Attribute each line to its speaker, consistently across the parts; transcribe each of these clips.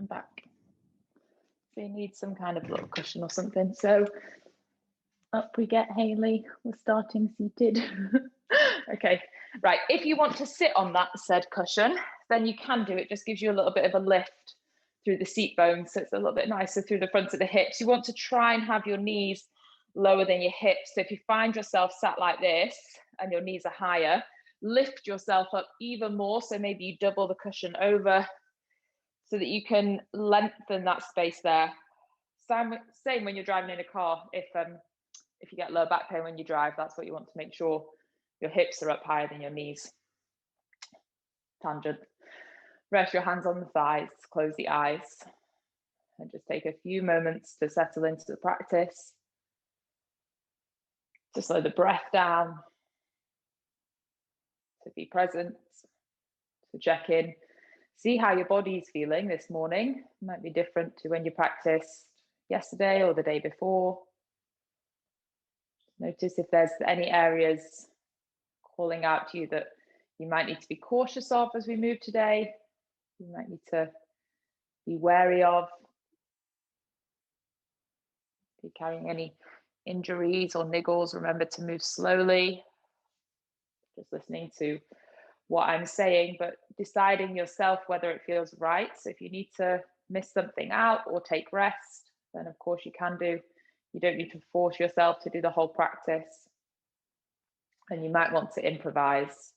Speaker 1: and back. So you need some kind of little cushion or something. So up we get, Hayley. We're starting seated. Okay, right. If you want to sit on that said cushion, then you can do it. Just gives you a little bit of a lift through the seat bones, so it's a little bit nicer through the front of the hips. You want to try and have your knees lower than your hips. So if you find yourself sat like this and your knees are higher, lift yourself up even more. So maybe you double the cushion over so that you can lengthen that space there. Same when you're driving in a car. If you get low back pain when you drive, that's what you want to make sure your hips are up higher than your knees. Tangent. Rest your hands on the thighs, close the eyes, and just take a few moments to settle into the practice. To slow the breath down, to be present, to check in. See how your body's feeling this morning. It might be different to when you practiced yesterday or the day before. Notice if there's any areas calling out to you that you might need to be cautious of as we move today. You might need to be wary of. If you're carrying any injuries or niggles, remember to move slowly. Just listening to what I'm saying, but deciding yourself whether it feels right. So if you need to miss something out or take rest, then of course you can do. You don't need to force yourself to do the whole practice. And you might want to improvise.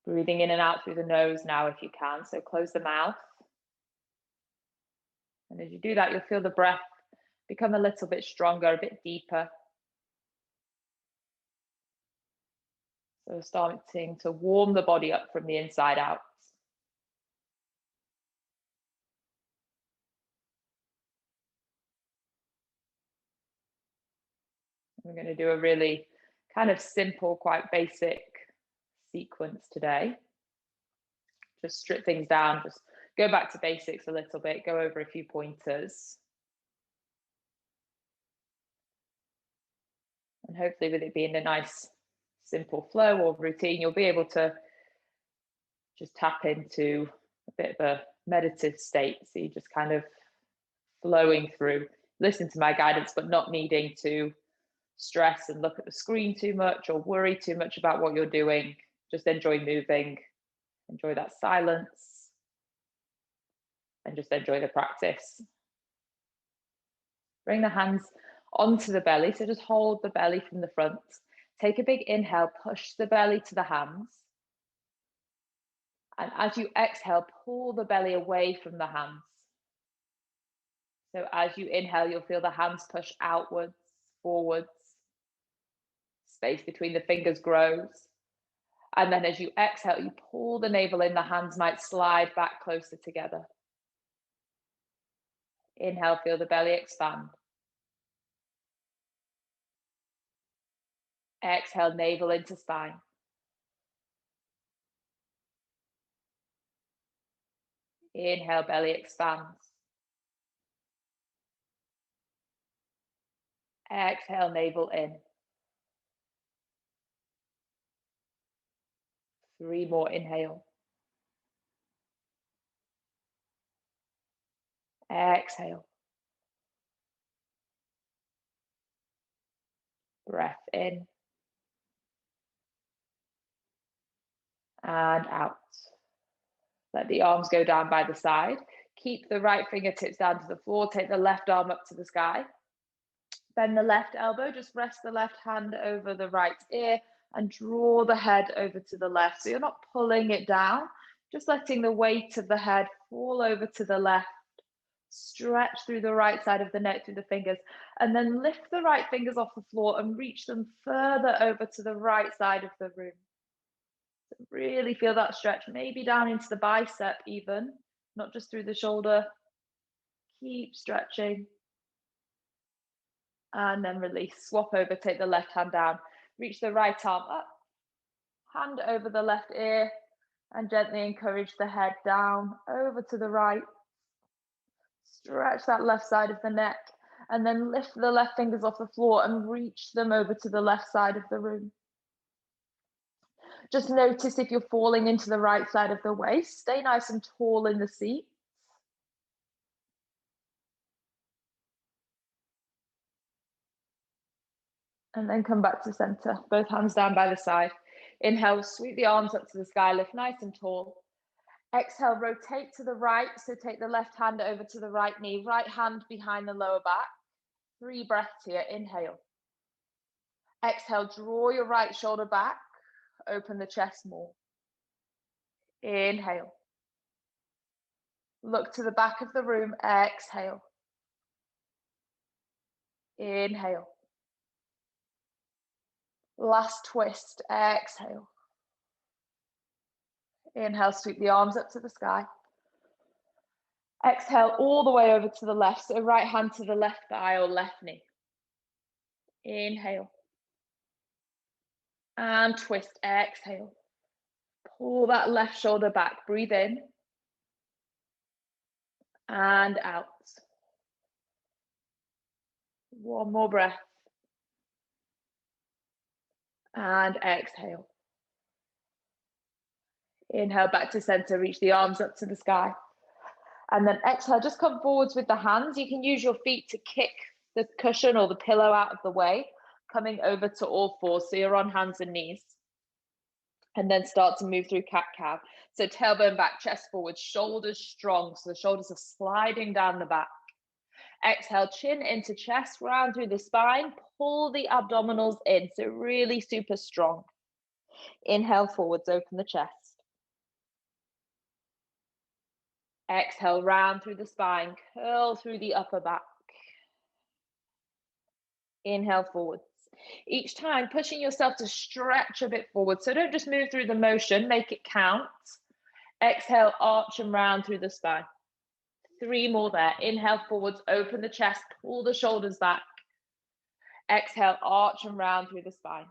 Speaker 1: Breathing in and out through the nose now if you can. So close the mouth. And as you do that, you'll feel the breath become a little bit stronger, a bit deeper. So starting to warm the body up from the inside out. We're going to do a really kind of simple, quite basic sequence today. Just strip things down, just go back to basics a little bit, go over a few pointers. And hopefully with it being a nice, simple flow or routine, you'll be able to just tap into a bit of a meditative state. So you're just kind of flowing through, listen to my guidance, but not needing to stress and look at the screen too much or worry too much about what you're doing. Just enjoy moving, enjoy that silence, and just enjoy the practice. Bring the hands onto the belly. So just hold the belly from the front. Take a big inhale, push the belly to the hands. And as you exhale, pull the belly away from the hands. So as you inhale, you'll feel the hands push outwards, forwards. Space between the fingers grows. And then as you exhale, you pull the navel in, the hands might slide back closer together. Inhale, feel the belly expand. Exhale, navel into spine. Inhale, belly expands. Exhale, navel in. 3 more, inhale. Exhale. Breath in. And out. Let the arms go down by the side. Keep the right fingertips down to the floor. Take the left arm up to the sky. Bend the left elbow. Just rest the left hand over the right ear and draw the head over to the left. So you're not pulling it down, just letting the weight of the head fall over to the left. Stretch through the right side of the neck through the fingers, and then lift the right fingers off the floor and reach them further over to the right side of the room. So really feel that stretch, maybe down into the bicep even, not just through the shoulder. Keep stretching. And then release, swap over, take the left hand down, reach the right arm up, hand over the left ear, and gently encourage the head down over to the right. Stretch that left side of the neck, and then lift the left fingers off the floor and reach them over to the left side of the room. Just notice if you're falling into the right side of the waist. Stay nice and tall in the seat. And then come back to center, both hands down by the side. Inhale, sweep the arms up to the sky, lift nice and tall. Exhale, rotate to the right. So take the left hand over to the right knee, right hand behind the lower back. 3 breaths here, inhale. Exhale, draw your right shoulder back, open the chest more. Inhale. Look to the back of the room, exhale. Inhale. Last twist, exhale. Inhale, sweep the arms up to the sky. Exhale all the way over to the left, so right hand to the left thigh or left knee. Inhale. And twist, exhale. Pull that left shoulder back, breathe in. And out. One more breath. And exhale. Inhale back to center, reach the arms up to the sky. And then exhale, just come forwards with the hands. You can use your feet to kick the cushion or the pillow out of the way, coming over to all fours. So you're on hands and knees. And then start to move through cat-cow. So tailbone back, chest forward, shoulders strong. So the shoulders are sliding down the back. Exhale, chin into chest, round through the spine. Pull the abdominals in, so really super strong. Inhale forwards, open the chest. Exhale, round through the spine, curl through the upper back. Inhale forwards. Each time, pushing yourself to stretch a bit forward. So don't just move through the motion, make it count. Exhale, arch and round through the spine. 3 more there. Inhale forwards, open the chest, pull the shoulders back. Exhale, arch and round through the spine.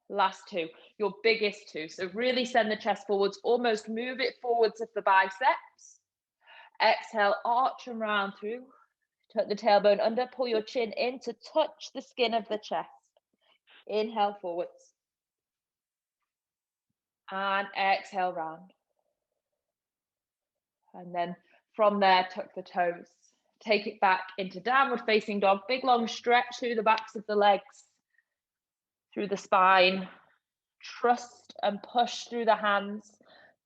Speaker 1: Last 2, your biggest 2. So really send the chest forwards, almost move it forwards of the biceps. Exhale, arch and round through. Tuck the tailbone under, pull your chin in to touch the skin of the chest. Inhale forwards. And exhale round. And then from there, tuck the toes. Take it back into downward facing dog. Big long stretch through the backs of the legs, through the spine. Trust and push through the hands.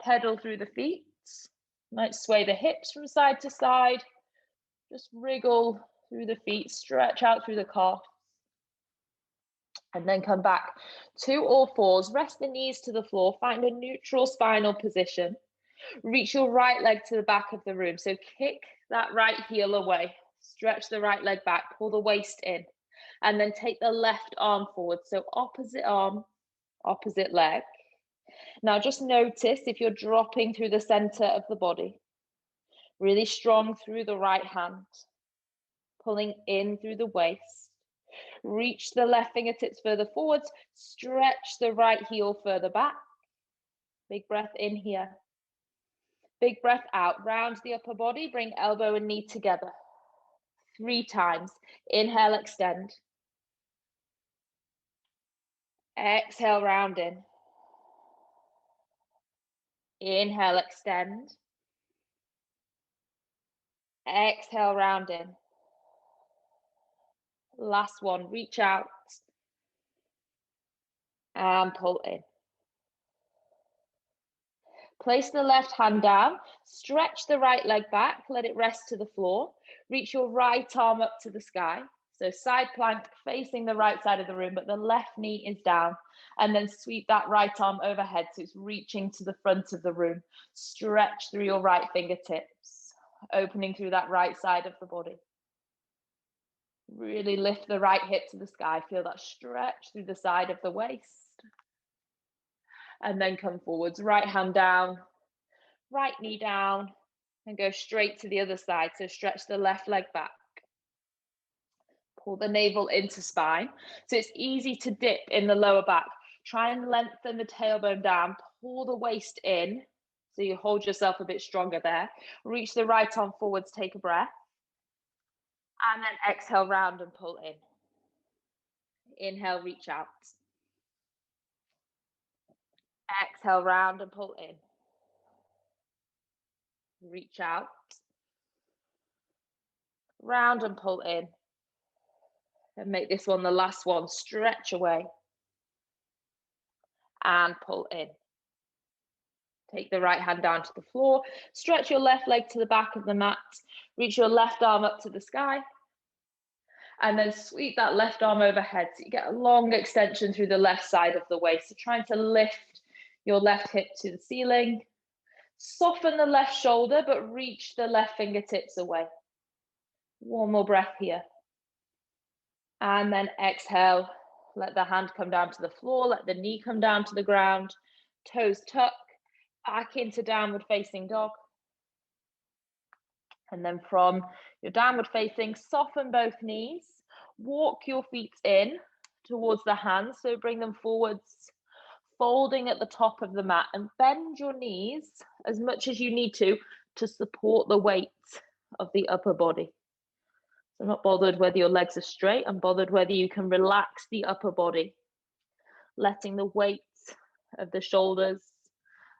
Speaker 1: Pedal through the feet. Might sway the hips from side to side. Just wriggle through the feet, stretch out through the calves. And then come back to all fours. Rest the knees to the floor. Find a neutral spinal position. Reach your right leg to the back of the room. So kick that right heel away. Stretch the right leg back. Pull the waist in. And then take the left arm forward. So opposite arm, opposite leg. Now just notice if you're dropping through the center of the body. Really strong through the right hand. Pulling in through the waist. Reach the left fingertips further forwards. Stretch the right heel further back. Big breath in here. Big breath out. Round the upper body. Bring elbow and knee together. 3 times. Inhale, extend. Exhale, round in. Inhale, extend. Exhale, round in. Last one. Reach out. And pull in. Place the left hand down, stretch the right leg back, let it rest to the floor. Reach your right arm up to the sky. So side plank facing the right side of the room, but the left knee is down. And then sweep that right arm overhead so it's reaching to the front of the room. Stretch through your right fingertips, opening through that right side of the body. Really lift the right hip to the sky. Feel that stretch through the side of the waist. And then come forwards, right hand down, right knee down, and go straight to the other side. So stretch the left leg back. Pull the navel into spine. So it's easy to dip in the lower back. Try and lengthen the tailbone down, pull the waist in. So you hold yourself a bit stronger there. Reach the right arm forwards, take a breath. And then exhale, round and pull in. Inhale, reach out. Exhale, round and pull in. Reach out. Round and pull in. And make this one the last one. Stretch away. And pull in. Take the right hand down to the floor. Stretch your left leg to the back of the mat. Reach your left arm up to the sky. And then sweep that left arm overhead. So you get a long extension through the left side of the waist. So trying to lift your left hip to the ceiling. Soften the left shoulder, but reach the left fingertips away. One more breath here. And then exhale. Let the hand come down to the floor. Let the knee come down to the ground. Toes tuck. Back into downward facing dog. And then from your downward facing, soften both knees. Walk your feet in towards the hands. So bring them forwards, folding at the top of the mat, and bend your knees as much as you need to support the weight of the upper body. So I'm not bothered whether your legs are straight. I'm bothered whether you can relax the upper body, letting the weight of the shoulders,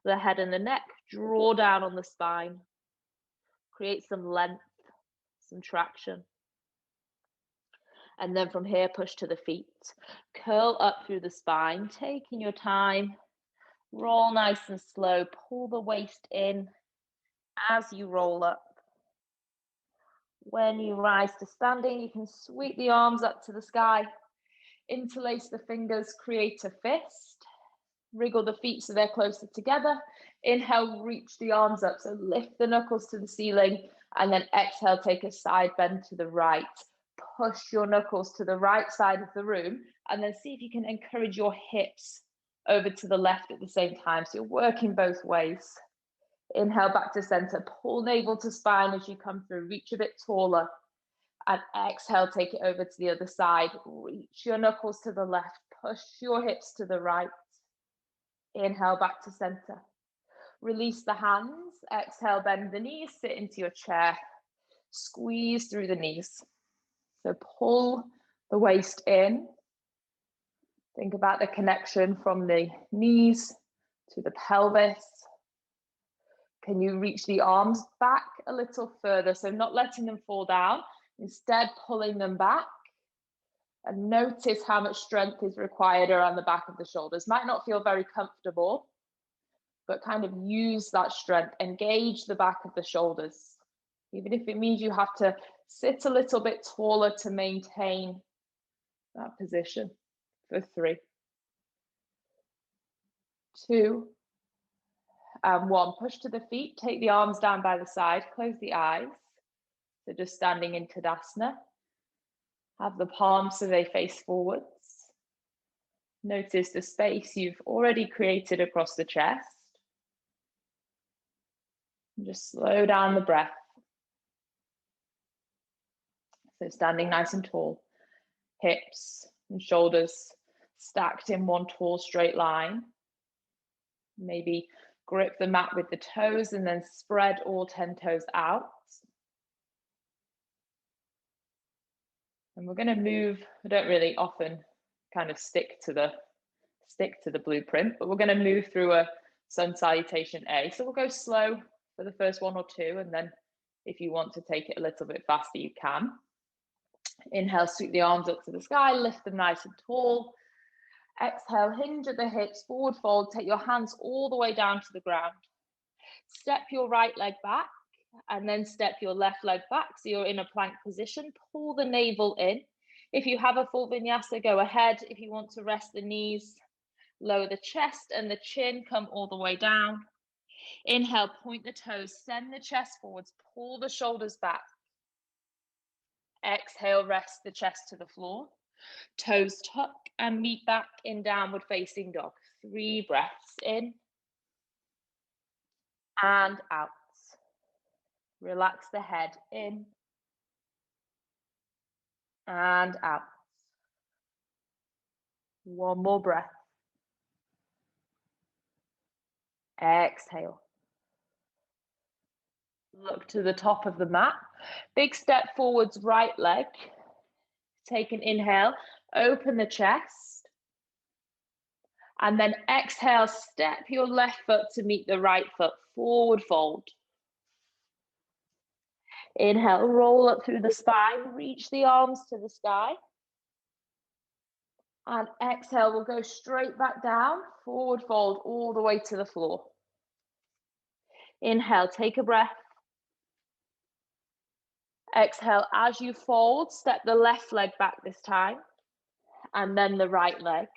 Speaker 1: the head and the neck draw down on the spine. Create some length, some traction. And then from here, push to the feet. Curl up through the spine, taking your time. Roll nice and slow. Pull the waist in as you roll up. When you rise to standing, you can sweep the arms up to the sky. Interlace the fingers, create a fist. Wriggle the feet so they're closer together. Inhale, reach the arms up. So lift the knuckles to the ceiling. And then exhale, take a side bend to the right. Push your knuckles to the right side of the room. And then see if you can encourage your hips over to the left at the same time. So you're working both ways. Inhale back to center. Pull navel to spine as you come through. Reach a bit taller. And exhale, take it over to the other side. Reach your knuckles to the left. Push your hips to the right. Inhale back to center. Release the hands. Exhale, bend the knees, sit into your chair. Squeeze through the knees. So pull the waist in. Think about the connection from the knees to the pelvis. Can you reach the arms back a little further? So not letting them fall down, instead pulling them back. And notice how much strength is required around the back of the shoulders. Might not feel very comfortable, but kind of use that strength. Engage the back of the shoulders. Even if it means you have to sit a little bit taller to maintain that position. For 3, 2, and 1. Push to the feet. Take the arms down by the side. Close the eyes. So just standing in Tadasana. Have the palms so they face forwards. Notice the space you've already created across the chest. And just slow down the breath. So standing nice and tall. Hips and shoulders stacked in one tall straight line. Maybe grip the mat with the toes and then spread all 10 toes out. And we're going to move. I don't really often kind of stick to the blueprint, but we're going to move through a sun salutation A. So we'll go slow for the first 1 or 2, and then if you want to take it a little bit faster, you can. Inhale, sweep the arms up to the sky, lift them nice and tall. Exhale, hinge at the hips, forward fold, take your hands all the way down to the ground. Step your right leg back, and then step your left leg back so you're in a plank position. Pull the navel in. If you have a full vinyasa, go ahead. If you want to rest the knees, lower the chest and the chin, come all the way down. Inhale, point the toes, send the chest forwards, pull the shoulders back. Exhale, rest the chest to the floor. Toes tuck and meet back in downward facing dog. 3 breaths in and out. Relax the head in and out. 1 more breath. Exhale. Look to the top of the mat. Big step forwards, right leg. Take an inhale, open the chest. And then exhale, step your left foot to meet the right foot, forward fold. Inhale, roll up through the spine, reach the arms to the sky. And exhale, we'll go straight back down, forward fold all the way to the floor. Inhale, take a breath. Exhale, as you fold, step the left leg back this time, and then the right leg.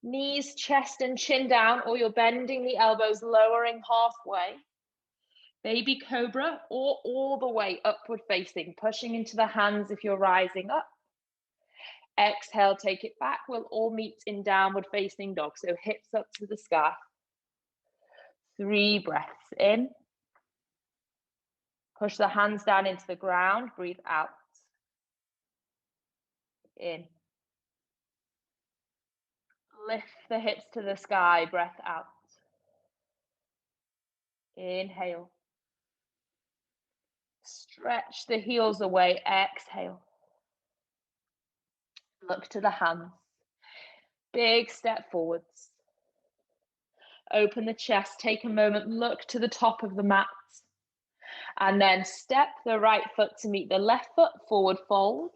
Speaker 1: Knees, chest, and chin down, or you're bending the elbows, lowering halfway. Baby cobra, or all the way upward facing, pushing into the hands if you're rising up. Exhale, take it back. We'll all meet in downward facing dog, so hips up to the sky. 3 breaths in. Push the hands down into the ground, breathe out. In. Lift the hips to the sky, breath out. Inhale. Stretch the heels away, exhale. Look to the hands. Big step forwards. Open the chest, take a moment, look to the top of the mat. And then step the right foot to meet the left foot, forward fold.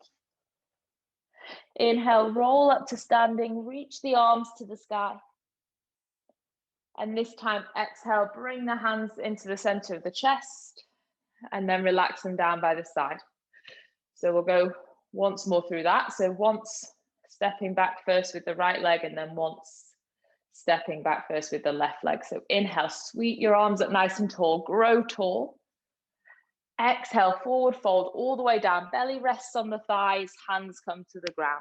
Speaker 1: Inhale, roll up to standing, reach the arms to the sky. And this time, exhale, bring the hands into the center of the chest and then relax them down by the side. So we'll go once more through that. So once stepping back first with the right leg and then once stepping back first with the left leg. So inhale, sweep your arms up nice and tall, grow tall. Exhale, forward fold all the way down, belly rests on the thighs, hands come to the ground.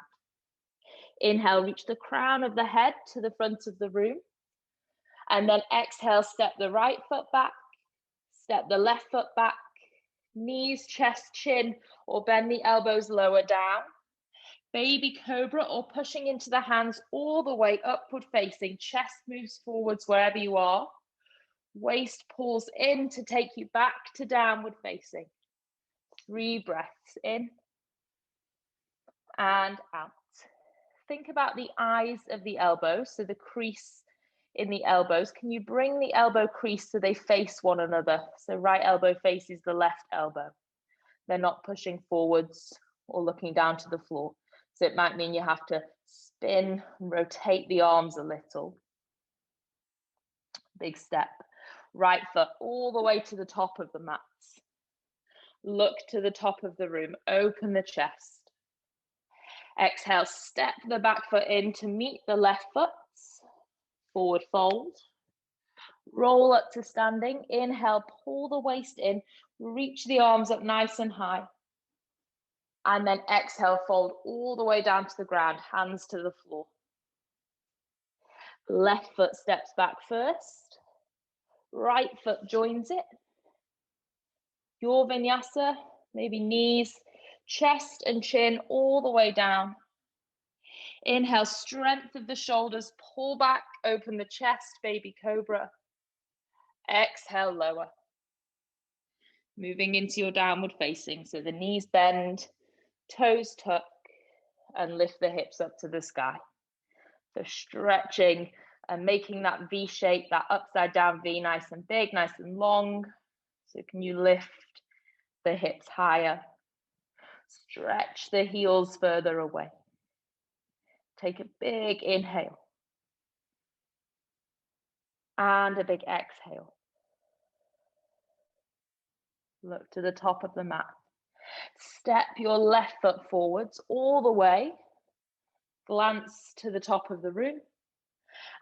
Speaker 1: Inhale, reach the crown of the head to the front of the room. And then exhale, step the right foot back, step the left foot back, knees, chest, chin, or bend the elbows lower down. Baby cobra, or pushing into the hands all the way upward facing, chest moves forwards wherever you are. Waist pulls in to take you back to downward facing. 3 breaths in and out. Think about the eyes of the elbows, so the crease in the elbows. Can you bring the elbow crease so they face one another? So right elbow faces the left elbow. They're not pushing forwards or looking down to the floor. So it might mean you have to spin and rotate the arms a little. Big step. Right foot all the way to the top of the mats. Look to the top of the room. Open the chest. Exhale, step the back foot in to meet the left foot. Forward fold. Roll up to standing. Inhale, pull the waist in. Reach the arms up nice and high. And then exhale, fold all the way down to the ground, hands to the floor. Left foot steps back first. Right foot joins it. Your vinyasa, maybe knees, chest and chin all the way down. Inhale, strength of the shoulders, pull back, open the chest, baby cobra. Exhale, lower. Moving into your downward facing, so the knees bend, toes tuck, and lift the hips up to the sky. So stretching and making that V shape, that upside down V, nice and big, nice and long. So can you lift the hips higher? Stretch the heels further away. Take a big inhale. And a big exhale. Look to the top of the mat. Step your left foot forwards all the way. Glance to the top of the room.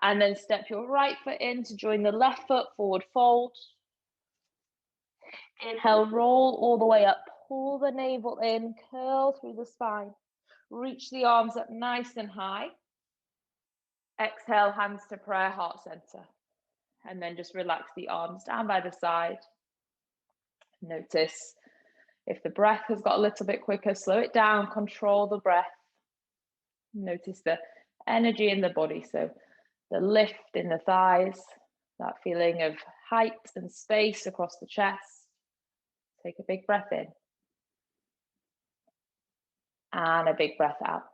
Speaker 1: And then step your right foot in to join the left foot, forward fold. Inhale, roll all the way up. Pull the navel in, curl through the spine. Reach the arms up nice and high. Exhale, hands to prayer, heart center. And then just relax the arms down by the side. Notice if the breath has got a little bit quicker, slow it down, control the breath. Notice the energy in the body. So the lift in the thighs, that feeling of height and space across the chest. Take a big breath in. And a big breath out.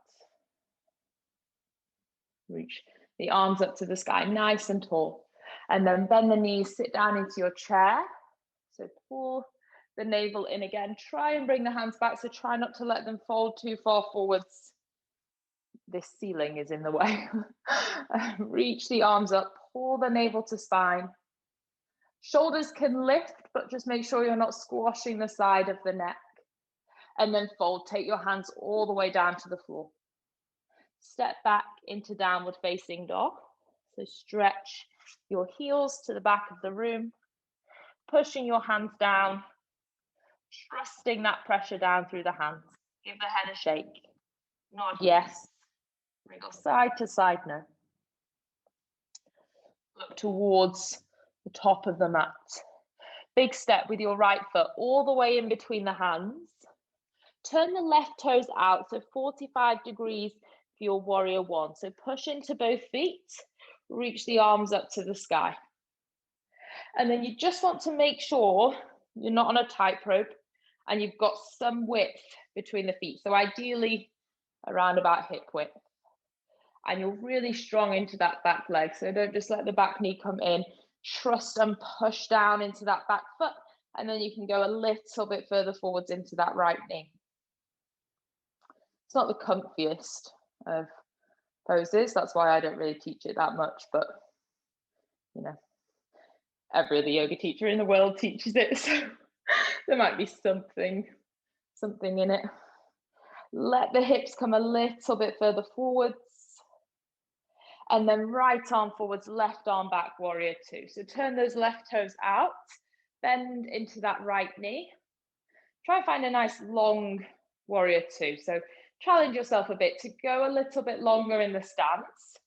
Speaker 1: Reach The arms up to the sky, nice and tall. And then bend the knees, sit down into your chair. So pull the navel in again. Try and bring the hands back. So try not to let them fold too far forwards. This ceiling is in the way. Reach the arms up, pull the navel to spine. Shoulders can lift, but just make sure you're not squashing the side of the neck. And then fold, take your hands all the way down to the floor. Step back into downward facing dog. So stretch your heels to the back of the room, pushing your hands down, trusting that pressure down through the hands. Give the head a shake. Nod yes. Wriggle side to side no. Look towards the top of the mat. Big step with your right foot all the way in between the hands. Turn the left toes out, so 45 degrees for your warrior one. So push into both feet, reach the arms up to the sky. And then you just want to make sure you're not on a tightrope and you've got some width between the feet. So ideally around about hip width. And you're really strong into that back leg. So don't just let the back knee come in. Trust and push down into that back foot. And then you can go a little bit further forwards into that right knee. It's not the comfiest of poses. That's why I don't really teach it that much. But, you know, every other yoga teacher in the world teaches it. So there might be something in it. Let the hips come a little bit further forwards. And then right arm forwards, left arm back, warrior two. So turn those left toes out, bend into that right knee. Try and find a nice long warrior two. So challenge yourself a bit to go a little bit longer in the stance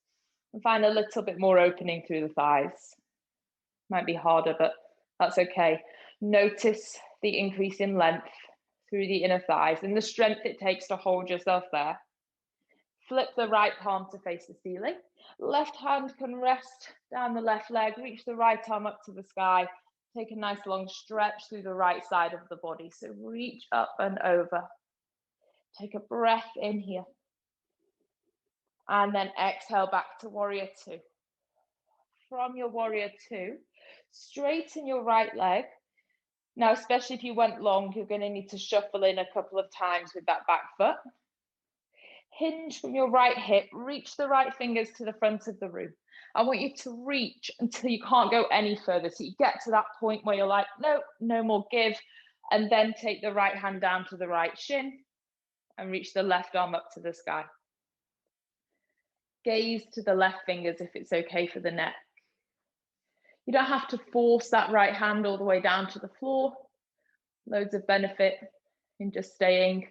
Speaker 1: and find a little bit more opening through the thighs. Might be harder, but that's okay. Notice the increase in length through the inner thighs and the strength it takes to hold yourself there. Flip the right palm to face the ceiling. Left hand can rest down the left leg, reach the right arm up to the sky. Take a nice long stretch through the right side of the body. So reach up and over. Take a breath in here. And then exhale back to warrior two. From your warrior two, straighten your right leg. Now, especially if you went long, you're going to need to shuffle in a couple of times with that back foot. Hinge from your right hip, reach the right fingers to the front of the room. I want you to reach until you can't go any further. So you get to that point where you're like, no, no more give. And then take the right hand down to the right shin and reach the left arm up to the sky. Gaze to the left fingers if it's okay for the neck. You don't have to force that right hand all the way down to the floor. Loads of benefit in just staying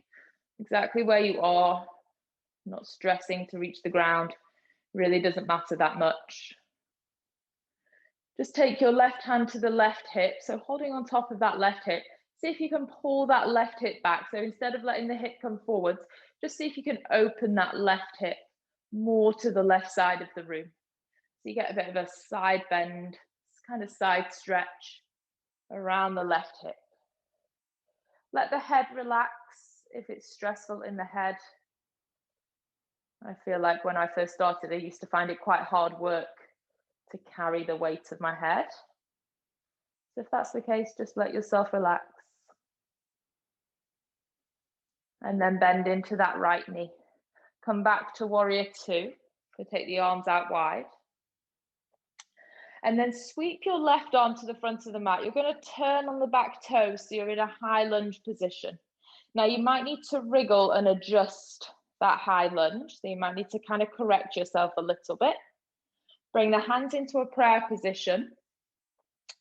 Speaker 1: exactly where you are. Not stressing to reach the ground, really doesn't matter that much. Just take your left hand to the left hip, so holding on top of that left hip, see if you can pull that left hip back. So instead of letting the hip come forwards, just see if you can open that left hip more to the left side of the room. So you get a bit of a side bend, kind of side stretch around the left hip. Let the head relax if it's stressful in the head. I feel like when I first started, I used to find it quite hard work to carry the weight of my head. So if that's the case, just let yourself relax. And then bend into that right knee. Come back to warrior two. So take the arms out wide. And then sweep your left arm to the front of the mat. You're going to turn on the back toes so you're in a high lunge position. Now you might need to wriggle and adjust that high lunge. So you might need to kind of correct yourself a little bit. Bring the hands into a prayer position.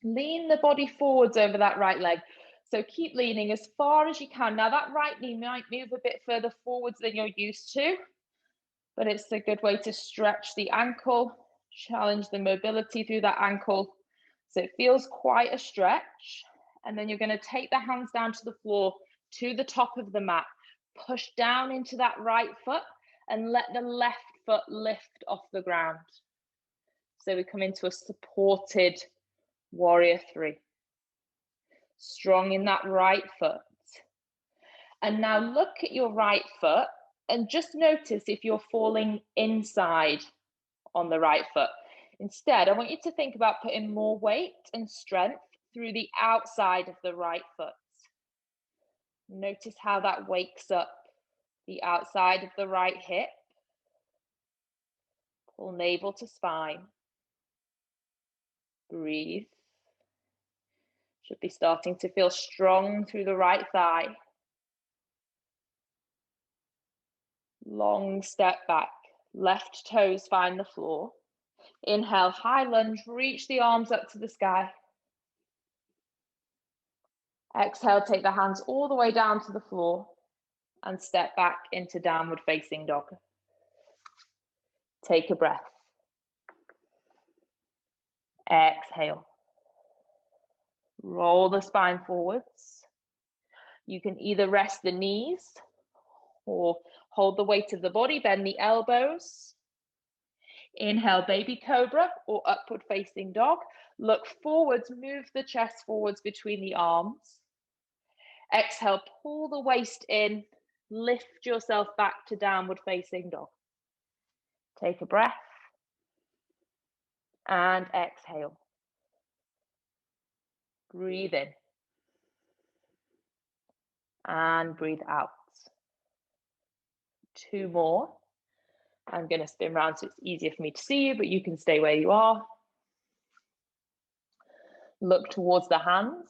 Speaker 1: Lean the body forwards over that right leg. So keep leaning as far as you can. Now that right knee might move a bit further forwards than you're used to, but it's a good way to stretch the ankle, challenge the mobility through that ankle. So it feels quite a stretch. And then you're going to take the hands down to the floor, to the top of the mat. Push down into that right foot and let the left foot lift off the ground. So we come into a supported warrior three. Strong in that right foot. And now look at your right foot and just notice if you're falling inside on the right foot. Instead, I want you to think about putting more weight and strength through the outside of the right foot. Notice how that wakes up the outside of the right hip. Pull navel to spine. Breathe. Should be starting to feel strong through the right thigh. Long step back. Left toes find the floor. Inhale, high lunge, reach the arms up to the sky. Exhale, take the hands all the way down to the floor and step back into downward facing dog. Take a breath. Exhale. Roll the spine forwards. You can either rest the knees or hold the weight of the body, bend the elbows. Inhale, baby cobra or upward facing dog. Look forwards, move the chest forwards between the arms. Exhale, pull the waist in, lift yourself back to downward facing dog. Take a breath and exhale. Breathe in and breathe out. 2 more. I'm going to spin around so it's easier for me to see you, but you can stay where you are. Look towards the hands.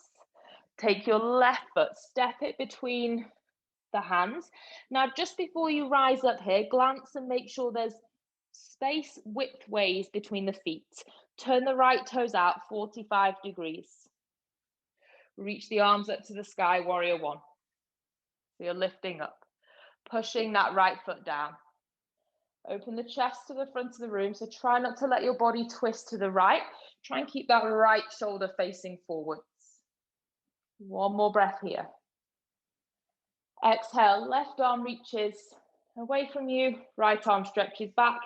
Speaker 1: Take your left foot, step it between the hands. Now, just before you rise up here, glance and make sure there's space widthways between the feet. Turn the right toes out 45 degrees. Reach the arms up to the sky, warrior one. So you're lifting up, pushing that right foot down. Open the chest to the front of the room. So try not to let your body twist to the right. Try and keep that right shoulder facing forwards. 1 more breath here. Exhale, left arm reaches away from you, right arm stretches back.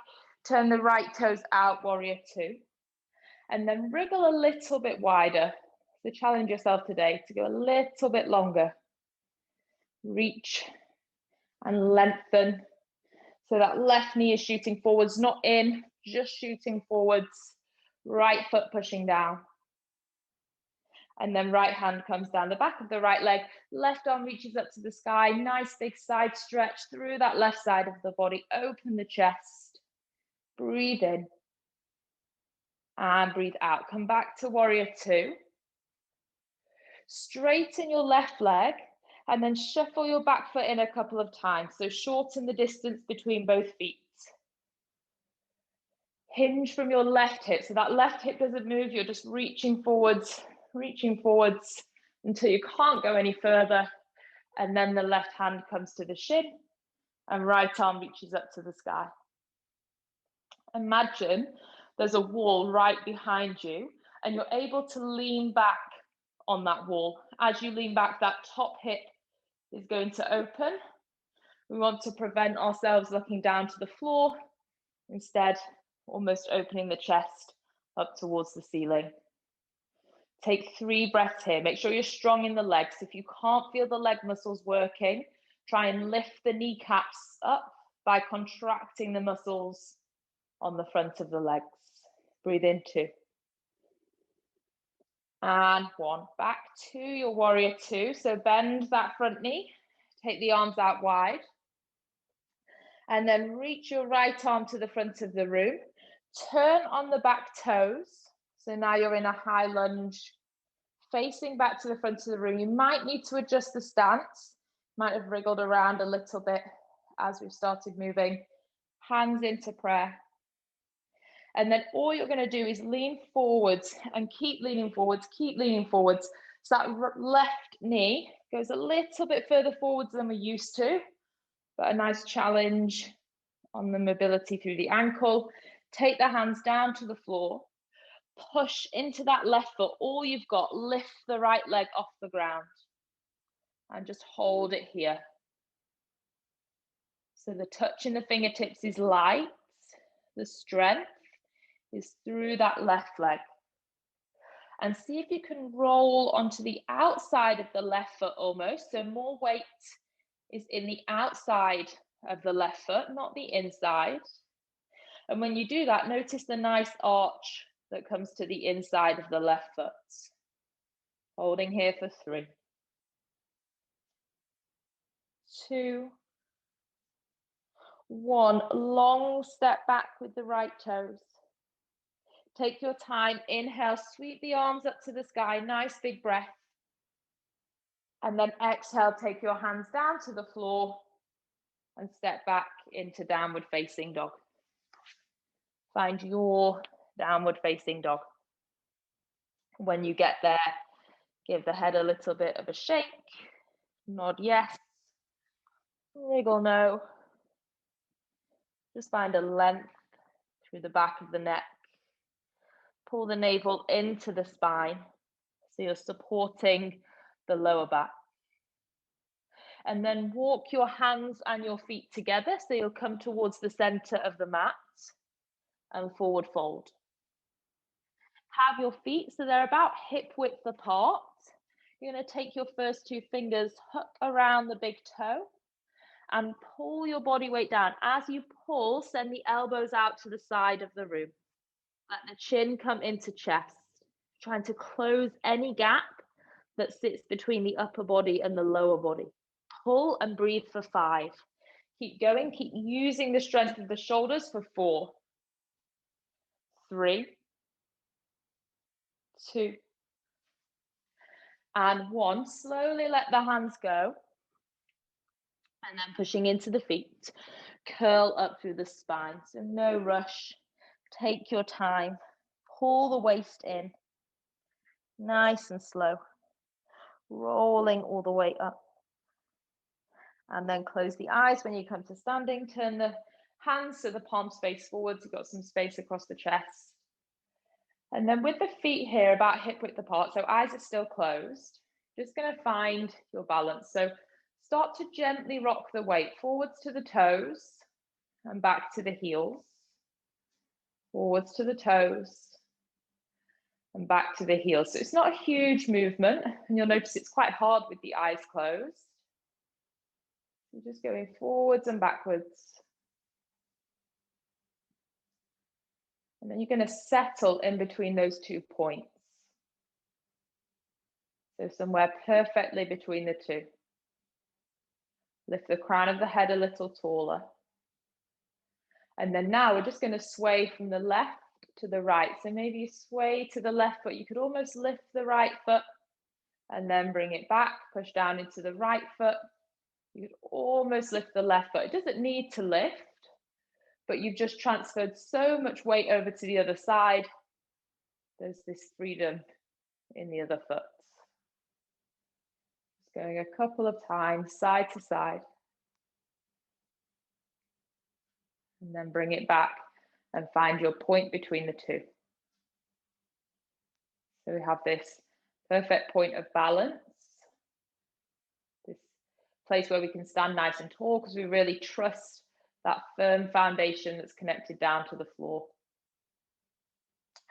Speaker 1: Turn the right toes out, warrior two. And then wriggle a little bit wider. So challenge yourself today to go a little bit longer. Reach and lengthen. So that left knee is shooting forwards, not in, just shooting forwards. Right foot pushing down. And then right hand comes down the back of the right leg. Left arm reaches up to the sky. Nice big side stretch through that left side of the body. Open the chest. Breathe in. And breathe out. Come back to warrior two. Straighten your left leg. And then shuffle your back foot in a couple of times. So shorten the distance between both feet. Hinge from your left hip. So that left hip doesn't move. You're just reaching forwards until you can't go any further. And then the left hand comes to the shin and right arm reaches up to the sky. Imagine there's a wall right behind you and you're able to lean back on that wall. As you lean back, that top hip is going to open. We want to prevent ourselves looking down to the floor. Instead, almost opening the chest up towards the ceiling. Take 3 breaths here. Make sure you're strong in the legs. If you can't feel the leg muscles working, try and lift the kneecaps up by contracting the muscles on the front of the legs. Breathe in 2. And 1. Back to your warrior 2. So bend that front knee. Take the arms out wide. And then reach your right arm to the front of the room. Turn on the back toes. So now you're in a high lunge, facing back to the front of the room. You might need to adjust the stance. Might have wriggled around a little bit as we've started moving. Hands into prayer. And then all you're going to do is lean forwards and keep leaning forwards, So that left knee goes a little bit further forwards than we're used to, but a nice challenge on the mobility through the ankle. Take the hands down to the floor. Push into that left foot. All you've got, lift the right leg off the ground and just hold it here. So the touch in the fingertips is light. The strength is through that left leg. And see if you can roll onto the outside of the left foot almost. So more weight is in the outside of the left foot, not the inside. And when you do that, notice the nice arch that comes to the inside of the left foot. Holding here for 3, 2, 1. Long step back with the right toes. Take your time. Inhale, sweep the arms up to the sky. Nice big breath. And then exhale, take your hands down to the floor and step back into downward facing dog. Find your downward facing dog. When you get there, give the head a little bit of a shake. Nod yes. Wriggle no. Just find a length through the back of the neck. Pull the navel into the spine so you're supporting the lower back. And then walk your hands and your feet together so you'll come towards the center of the mat and forward fold. Have your feet so they're about hip width apart. You're going to take your first 2 fingers, hook around the big toe and pull your body weight down. As you pull, send the elbows out to the side of the room. Let the chin come into chest, trying to close any gap that sits between the upper body and the lower body. Pull and breathe for 5. Keep going, keep using the strength of the shoulders for 4, 3, 2, and 1. Slowly let the hands go. And then pushing into the feet, curl up through the spine. So no rush, take your time, pull the waist in, nice and slow, rolling all the way up. And then close the eyes when you come to standing, turn the hands so the palms face forwards, you've got some space across the chest. And then with the feet here about hip width apart, so eyes are still closed, just going to find your balance. So start to gently rock the weight forwards to the toes and back to the heels, forwards to the toes and back to the heels. So it's not a huge movement, and you'll notice it's quite hard with the eyes closed. So just going forwards and backwards. And then you're going to settle in between those 2 points. So somewhere perfectly between the 2. Lift the crown of the head a little taller. And then now we're just going to sway from the left to the right. So maybe you sway to the left foot. You could almost lift the right foot and then bring it back, push down into the right foot. You could almost lift the left foot. It doesn't need to lift, but you've just transferred so much weight over to the other side. There's this freedom in the other foot. Just going a couple of times, side to side. And then bring it back and find your point between the 2. So we have this perfect point of balance. This place where we can stand nice and tall because we really trust that firm foundation that's connected down to the floor.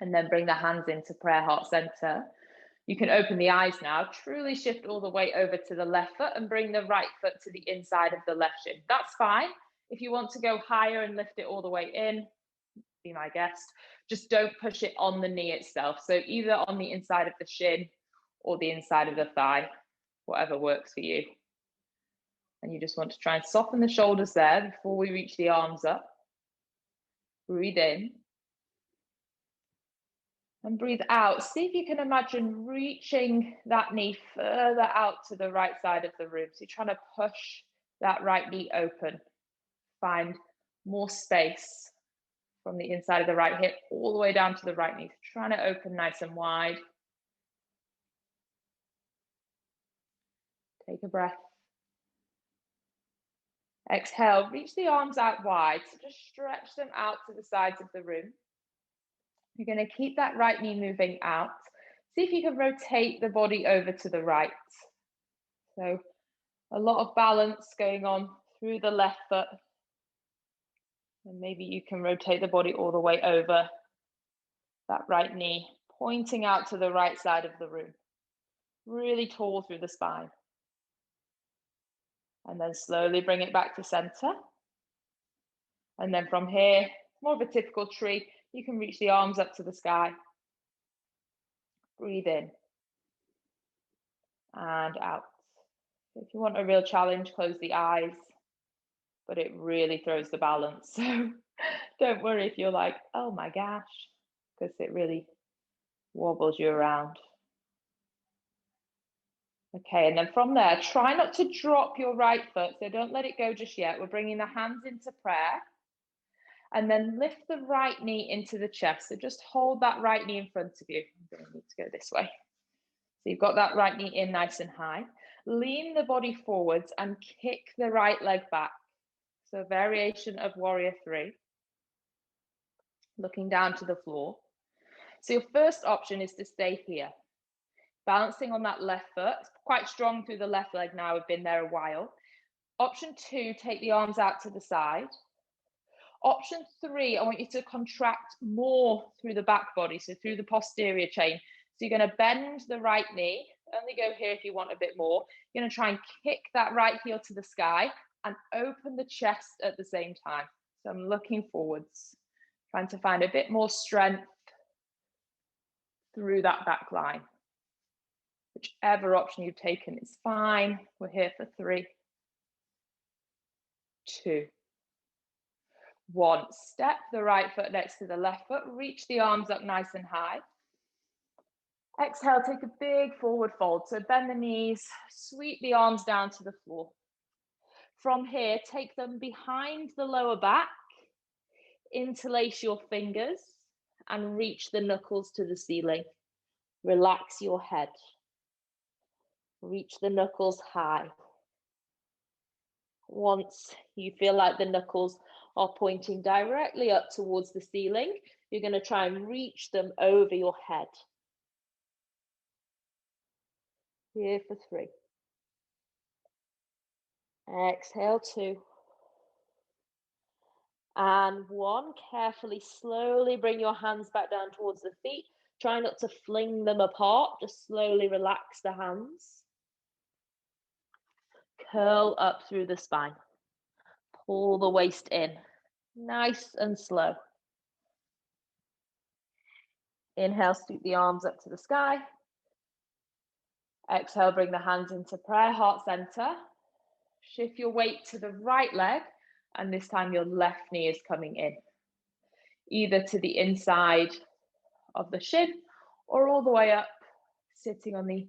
Speaker 1: And then bring the hands into prayer heart center. You can open the eyes now, truly shift all the weight over to the left foot and bring the right foot to the inside of the left shin. That's fine. If you want to go higher and lift it all the way in, be my guest. Just don't push it on the knee itself. So either on the inside of the shin or the inside of the thigh, whatever works for you. And you just want to try and soften the shoulders there before we reach the arms up. Breathe in. And breathe out. See if you can imagine reaching that knee further out to the right side of the room. So you're trying to push that right knee open. Find more space from the inside of the right hip all the way down to the right knee. Trying to open nice and wide. Take a breath. Exhale, reach the arms out wide. So just stretch them out to the sides of the room. You're going to keep that right knee moving out. See if you can rotate the body over to the right. So a lot of balance going on through the left foot. And maybe you can rotate the body all the way over that right knee, pointing out to the right side of the room. Really tall through the spine. And then slowly bring it back to center. And then from here, more of a typical tree. You can reach the arms up to the sky. Breathe in and out. If you want a real challenge, close the eyes, but it really throws the balance. So don't worry if you're like, oh my gosh, because it really wobbles you around. Okay, and then from there, try not to drop your right foot, so don't let it go just yet. We're bringing the hands into prayer, and then lift the right knee into the chest. So just hold that right knee in front of you. I'm going to need to go this way. So you've got that right knee in nice and high. Lean the body forwards and kick the right leg back. So a variation of warrior three, looking down to the floor. So your first option is to stay here, balancing on that left foot. It's quite strong through the left leg now. We've been there a while. Option two, take the arms out to the side. Option three, I want you to contract more through the back body, so through the posterior chain. So you're going to bend the right knee, only go here if you want a bit more. You're going to try and kick that right heel to the sky and open the chest at the same time. So I'm looking forwards, trying to find a bit more strength through that back line. Whichever option you've taken is fine. We're here for 3, 2, 1. Step the right foot next to the left foot. Reach the arms up nice and high. Exhale, take a big forward fold. So bend the knees, sweep the arms down to the floor. From here, take them behind the lower back, interlace your fingers, and reach the knuckles to the ceiling. Relax your head. Reach the knuckles high. Once you feel like the knuckles are pointing directly up towards the ceiling, you're going to try and reach them over your head. Here for 3. Exhale, 2. And 1. Carefully, slowly bring your hands back down towards the feet. Try not to fling them apart. Just slowly relax the hands. Curl up through the spine. Pull the waist in. Nice and slow. Inhale, sweep the arms up to the sky. Exhale, bring the hands into prayer, heart center. Shift your weight to the right leg, and this time your left knee is coming in, either to the inside of the shin or all the way up, sitting on the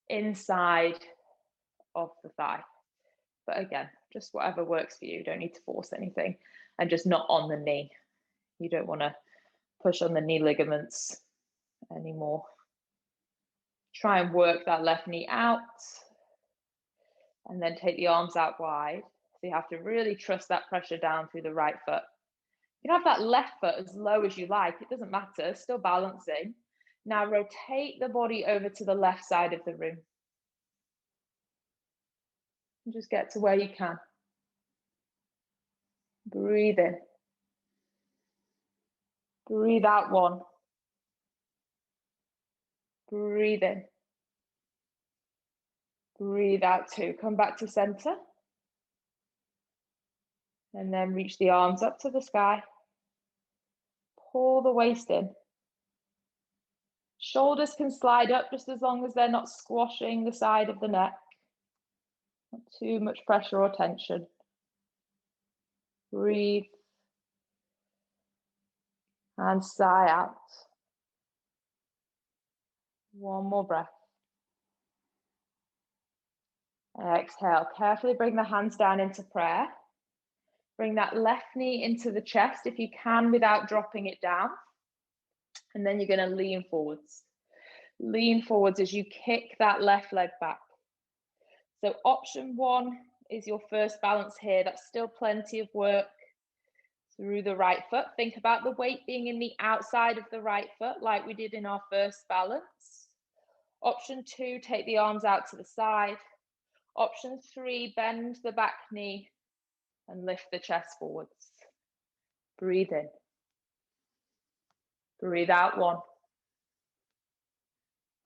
Speaker 1: inside of the thigh. But again, just whatever works for you. You don't need to force anything, and just not on the knee. You don't want to push on the knee ligaments anymore. Try and work that left knee out, and then take the arms out wide. So you have to really trust that pressure down through the right foot. You can have that left foot as low as you like. It doesn't matter, still balancing. Now rotate the body over to the left side of the room. And just get to where you can. Breathe in. Breathe out 1. Breathe in. Breathe out 2. Come back to center. And then reach the arms up to the sky. Pull the waist in. Shoulders can slide up just as long as they're not squashing the side of the neck. Not too much pressure or tension. Breathe. And sigh out. 1 more breath. Exhale. Carefully bring the hands down into prayer. Bring that left knee into the chest if you can without dropping it down. And then you're going to lean forwards. Lean forwards as you kick that left leg back. So option 1 is your first balance here. That's still plenty of work through the right foot. Think about the weight being in the outside of the right foot like we did in our first balance. Option 2, take the arms out to the side. Option 3, bend the back knee and lift the chest forwards. Breathe in. Breathe out 1.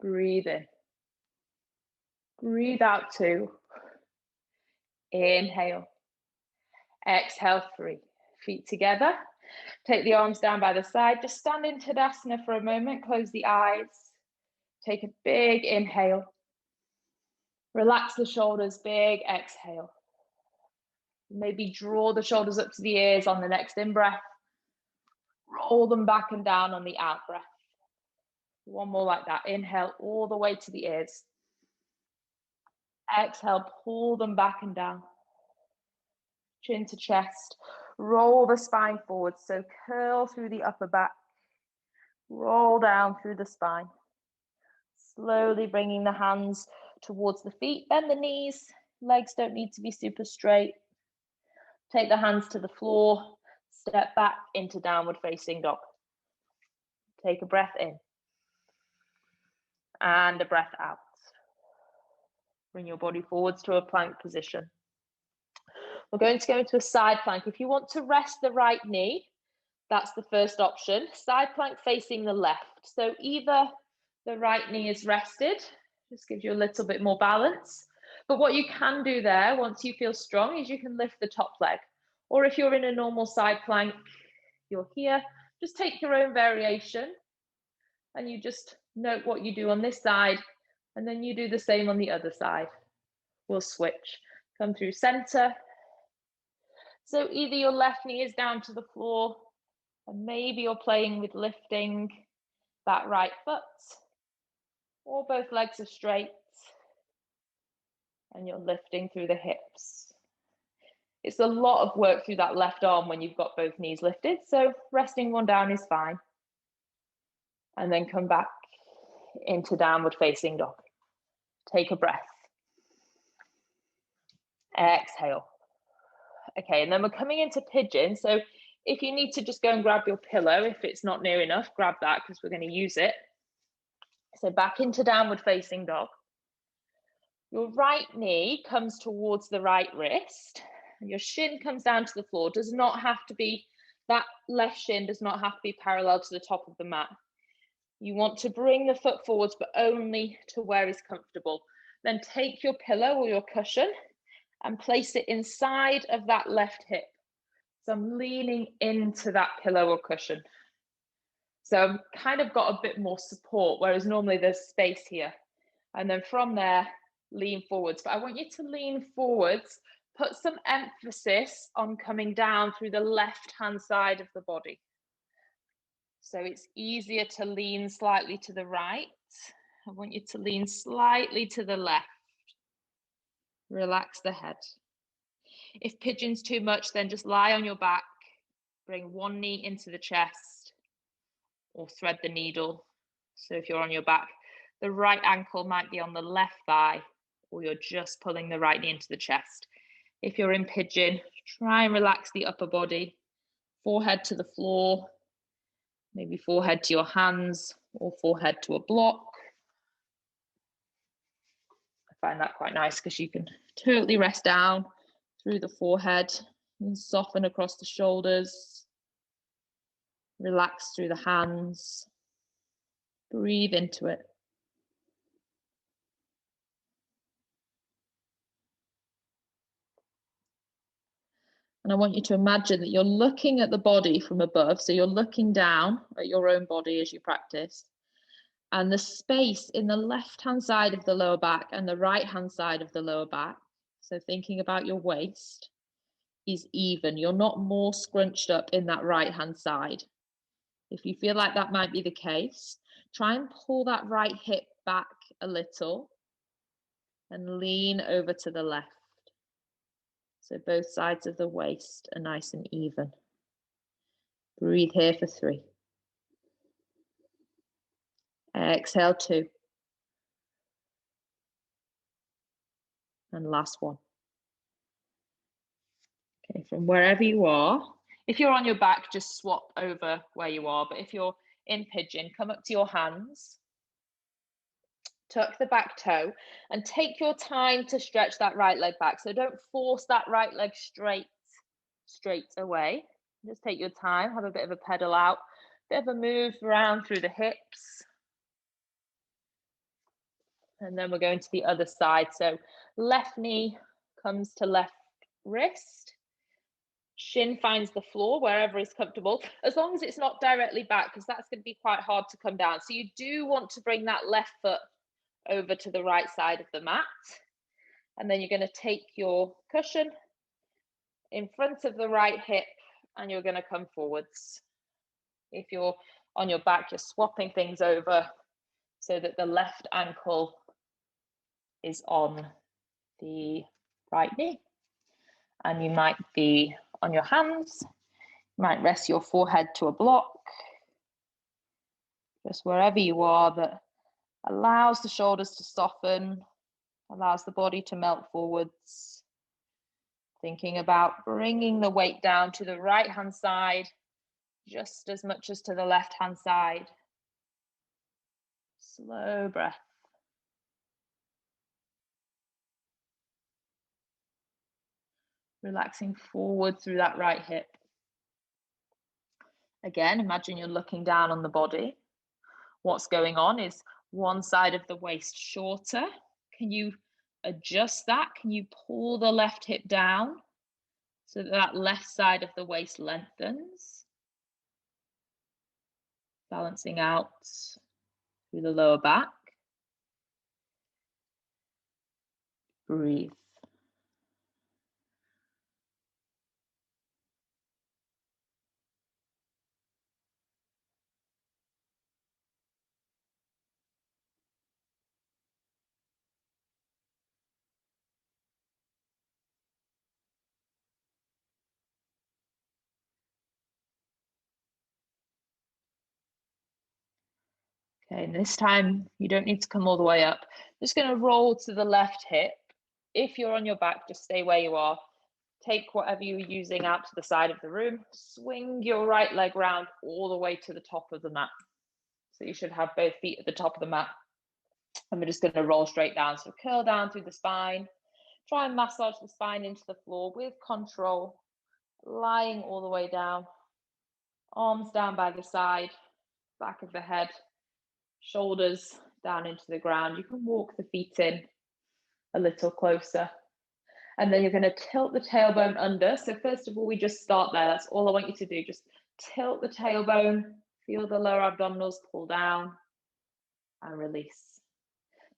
Speaker 1: Breathe in. Breathe out 2. Inhale. Exhale 3. Feet together. Take the arms down by the side. Just stand in Tadasana for a moment. Close the eyes. Take a big inhale. Relax the shoulders, big exhale. Maybe draw the shoulders up to the ears on the next in-breath. Roll them back and down on the out-breath. One more like that. Inhale all the way to the ears. Exhale, pull them back and down. Chin to chest. Roll the spine forward. So curl through the upper back. Roll down through the spine. Slowly bringing the hands towards the feet. Bend the knees. Legs don't need to be super straight. Take the hands to the floor. Step back into downward facing dog. Take a breath in. And a breath out. Bring your body forwards to a plank position. We're going to go into a side plank. If you want to rest the right knee, that's the first option. Side plank facing the left. So either the right knee is rested, just gives you a little bit more balance. But what you can do there, once you feel strong, is you can lift the top leg. Or if you're in a normal side plank, you're here, just take your own variation and you just note what you do on this side and then you do the same on the other side. We'll switch. Come through center. So either your left knee is down to the floor and maybe you're playing with lifting that right foot, or both legs are straight and you're lifting through the hips. It's a lot of work through that left arm when you've got both knees lifted, so resting one down is fine. And then come back into downward facing dog. Take a breath. Exhale. Okay, and then we're coming into pigeon. So if you need to just go and grab your pillow, if it's not near enough, grab that because we're going to use it. So back into downward facing dog. Your right knee comes towards the right wrist. Your shin comes down to the floor. Does not have to be, that left shin does not have to be parallel to the top of the mat. You want to bring the foot forwards, but only to where is comfortable. Then take your pillow or your cushion and place it inside of that left hip. So I'm leaning into that pillow or cushion. So I've kind of got a bit more support, whereas normally there's space here. And then from there, lean forwards. But I want you to lean forwards, put some emphasis on coming down through the left-hand side of the body. So it's easier to lean slightly to the right. I want you to lean slightly to the left. Relax the head. If pigeon's too much, then just lie on your back. Bring one knee into the chest or thread the needle. So if you're on your back, the right ankle might be on the left thigh, or you're just pulling the right knee into the chest. If you're in pigeon, try and relax the upper body. Forehead to the floor. Maybe forehead to your hands or forehead to a block. I find that quite nice because you can totally rest down through the forehead and soften across the shoulders. Relax through the hands. Breathe into it. And I want you to imagine that you're looking at the body from above. So you're looking down at your own body as you practice. And the space in the left-hand side of the lower back and the right-hand side of the lower back, so thinking about your waist, is even. You're not more scrunched up in that right-hand side. If you feel like that might be the case, try and pull that right hip back a little and lean over to the left. So both sides of the waist are nice and even. Breathe here for 3. Exhale 2. And last one. Okay, from wherever you are, if you're on your back, just swap over where you are. But if you're in pigeon, come up to your hands, tuck the back toe, and take your time to stretch that right leg back. So don't force that right leg straight away. Just take your time, have a bit of a pedal out, bit of a move around through the hips. And then we're going to the other side. So left knee comes to left wrist. Shin finds the floor wherever is comfortable, as long as it's not directly back, because that's going to be quite hard to come down. So you do want to bring that left foot over to the right side of the mat. And then you're going to take your cushion in front of the right hip and you're going to come forwards. If you're on your back, you're swapping things over so that the left ankle is on the right knee. And you might be on your hands, you might rest your forehead to a block, just wherever you are, that allows the shoulders to soften, allows the body to melt forwards. Thinking about bringing the weight down to the right hand side just as much as to the left hand side. Slow breath. Relaxing forward through that right hip. Again, imagine you're looking down on the body. What's going on is one side of the waist shorter. Can you adjust that? Can you pull the left hip down so that that left side of the waist lengthens? Balancing out through the lower back. Breathe. Okay, and this time you don't need to come all the way up. Just going to roll to the left hip. If you're on your back, just stay where you are. Take whatever you're using out to the side of the room. Swing your right leg round all the way to the top of the mat. So you should have both feet at the top of the mat. And we're just going to roll straight down. So curl down through the spine. Try and massage the spine into the floor with control. Lying all the way down. Arms down by the side, back of the head. Shoulders down into the ground. You can walk the feet in a little closer. And then you're going to tilt the tailbone under. So first of all, we just start there. That's all I want you to do. Just tilt the tailbone, feel the lower abdominals pull down and release.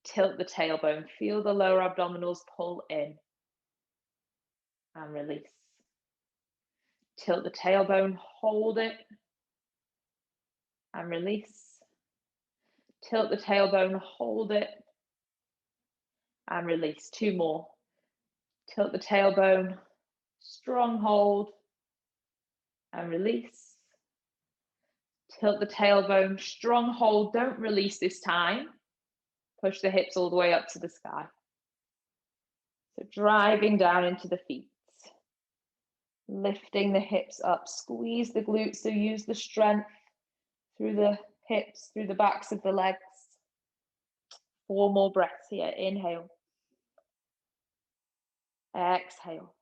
Speaker 1: Tilt the tailbone, feel the lower abdominals pull in and release. Tilt the tailbone, hold it and release. Tilt the tailbone, hold it and release. Two more. Tilt the tailbone, strong hold and release. Tilt the tailbone, strong hold, don't release this time. Push the hips all the way up to the sky. So driving down into the feet. Lifting the hips up, squeeze the glutes, so use the strength through the hips, through the backs of the legs. 4 more breaths here. Inhale. Exhale.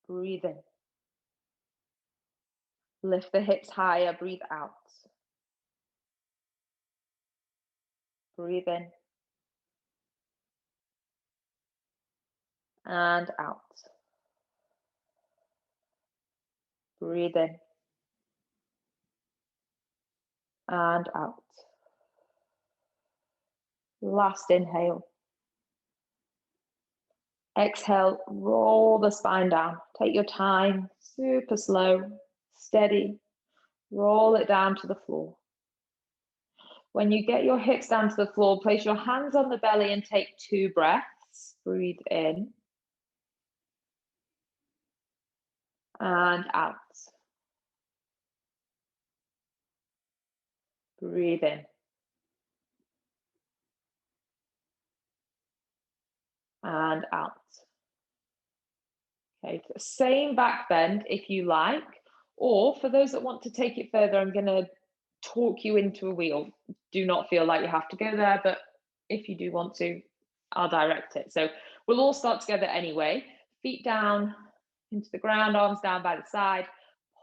Speaker 1: Breathe in. Lift the hips higher, breathe out. Breathe in. And out. Breathe in. And out. Last inhale. Exhale, roll the spine down. Take your time, super slow, steady. Roll it down to the floor. When you get your hips down to the floor, place your hands on the belly and take 2 breaths. Breathe in. And out. Breathe in. And out. Okay, same back bend if you like, or for those that want to take it further, I'm going to talk you into a wheel. Do not feel like you have to go there, but if you do want to, I'll direct it. So we'll all start together anyway. Feet down into the ground, arms down by the side.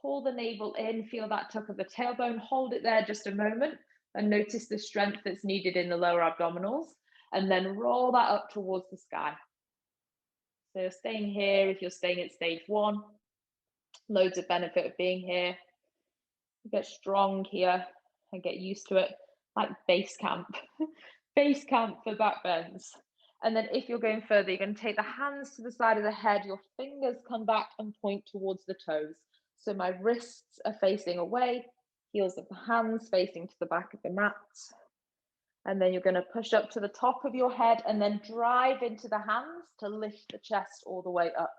Speaker 1: Pull the navel in, feel that tuck of the tailbone, hold it there just a moment and notice the strength that's needed in the lower abdominals, and then roll that up towards the sky. So you're staying here if you're staying at stage 1. Loads of benefit of being here. You get strong here and get used to it, like base camp. Base camp for back bends. And then if you're going further, you're going to take the hands to the side of the head, your fingers come back and point towards the toes. So my wrists are facing away, heels of the hands facing to the back of the mat. And then you're going to push up to the top of your head and then drive into the hands to lift the chest all the way up.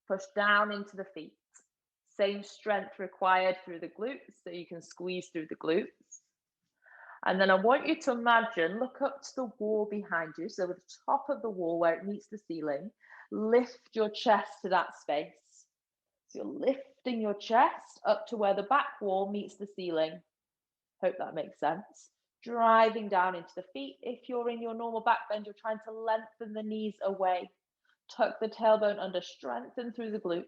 Speaker 1: Push down into the feet. Same strength required through the glutes, so you can squeeze through the glutes. And then I want you to imagine, look up to the wall behind you, so at the top of the wall where it meets the ceiling, lift your chest to that space. So you're lifting your chest up to where the back wall meets the ceiling. Hope that makes sense. Driving down into the feet. If you're in your normal back bend, you're trying to lengthen the knees away. Tuck the tailbone under, strengthen through the glutes.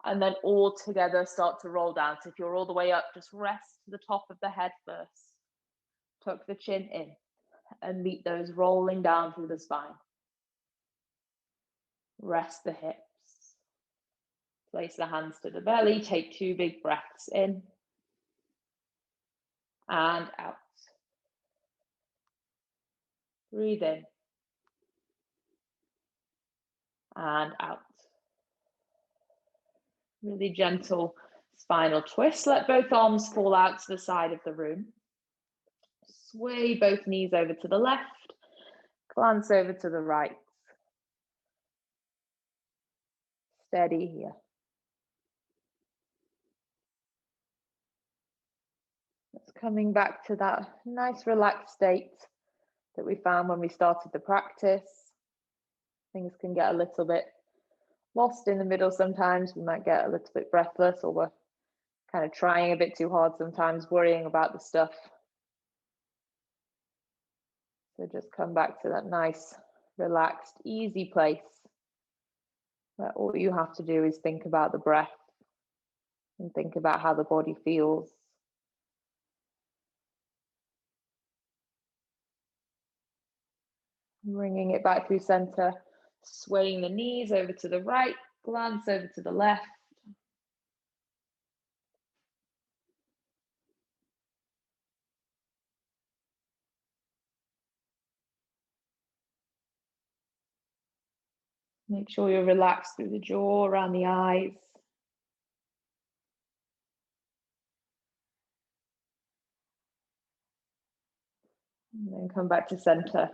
Speaker 1: And then all together start to roll down. So if you're all the way up, just rest to the top of the head first. Tuck the chin in and meet those rolling down through the spine. Rest the hips. Place the hands to the belly. Take 2 big breaths in and out. Breathe in and out. Really gentle spinal twist. Let both arms fall out to the side of the room. Sway both knees over to the left. Glance over to the right. Steady here. It's coming back to that nice relaxed state that we found when we started the practice. Things can get a little bit lost in the middle sometimes. We might get a little bit breathless, or we're kind of trying a bit too hard sometimes, worrying about the stuff. So just come back to that nice, relaxed, easy place where all you have to do is think about the breath and think about how the body feels. Bringing it back through center, swaying the knees over to the right, glance over to the left. Make sure you're relaxed through the jaw, around the eyes. And then come back to center.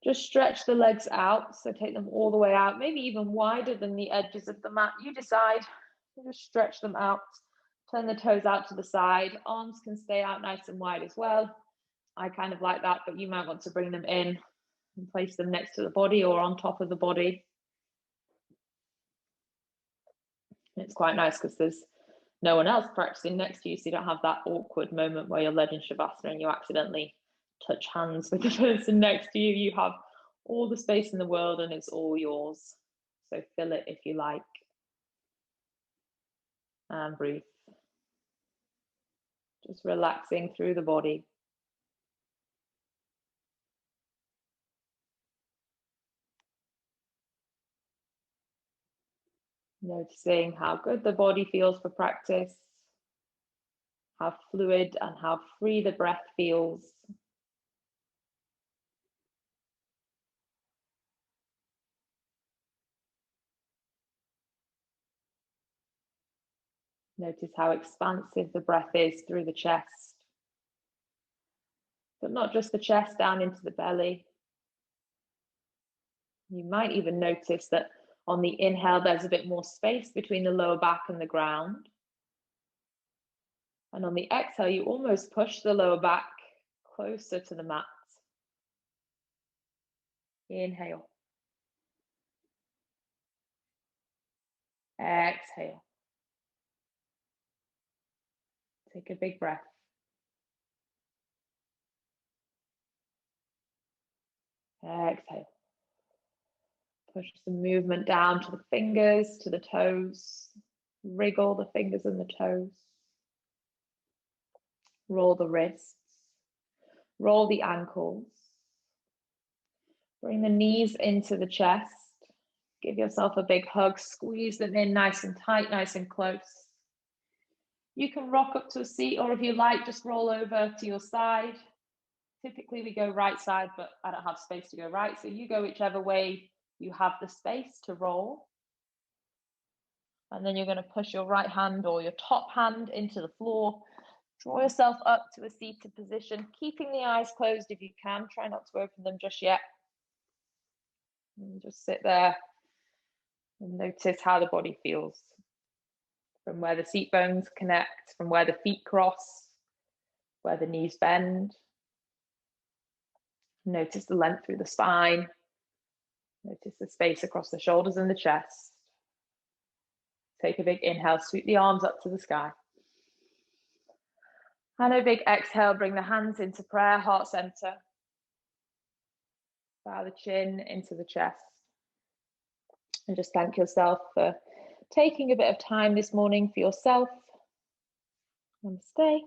Speaker 1: Just stretch the legs out, so take them all the way out, maybe even wider than the edges of the mat. You decide. Just stretch them out. Turn the toes out to the side. Arms can stay out nice and wide as well. I kind of like that, but you might want to bring them in and place them next to the body or on top of the body. It's quite nice because there's no one else practicing next to you, so you don't have that awkward moment where you're led in Shavasana and you accidentally touch hands with the person next to you. You have all the space in the world and it's all yours. So fill it if you like. And breathe. Just relaxing through the body. Noticing how good the body feels for practice, how fluid and how free the breath feels. Notice how expansive the breath is through the chest. But not just the chest, down into the belly. You might even notice that on the inhale, there's a bit more space between the lower back and the ground. And on the exhale, you almost push the lower back closer to the mat. Inhale. Exhale. Take a big breath. Exhale. Push the movement down to the fingers, to the toes. Wriggle the fingers and the toes. Roll the wrists. Roll the ankles. Bring the knees into the chest. Give yourself a big hug, squeeze them in nice and tight, nice and close. You can rock up to a seat, or if you like, just roll over to your side. Typically we go right side, but I don't have space to go right. So you go whichever way you have the space to roll. And then you're going to push your right hand or your top hand into the floor. Draw yourself up to a seated position, keeping the eyes closed if you can. Try not to open them just yet. And just sit there and notice how the body feels. From where the seat bones connect, from where the feet cross, where the knees bend. Notice the length through the spine. Notice the space across the shoulders and the chest. Take a big inhale, sweep the arms up to the sky. And a big exhale, bring the hands into prayer, heart center. Bow the chin into the chest. And just thank yourself for taking a bit of time this morning for yourself. Namaste.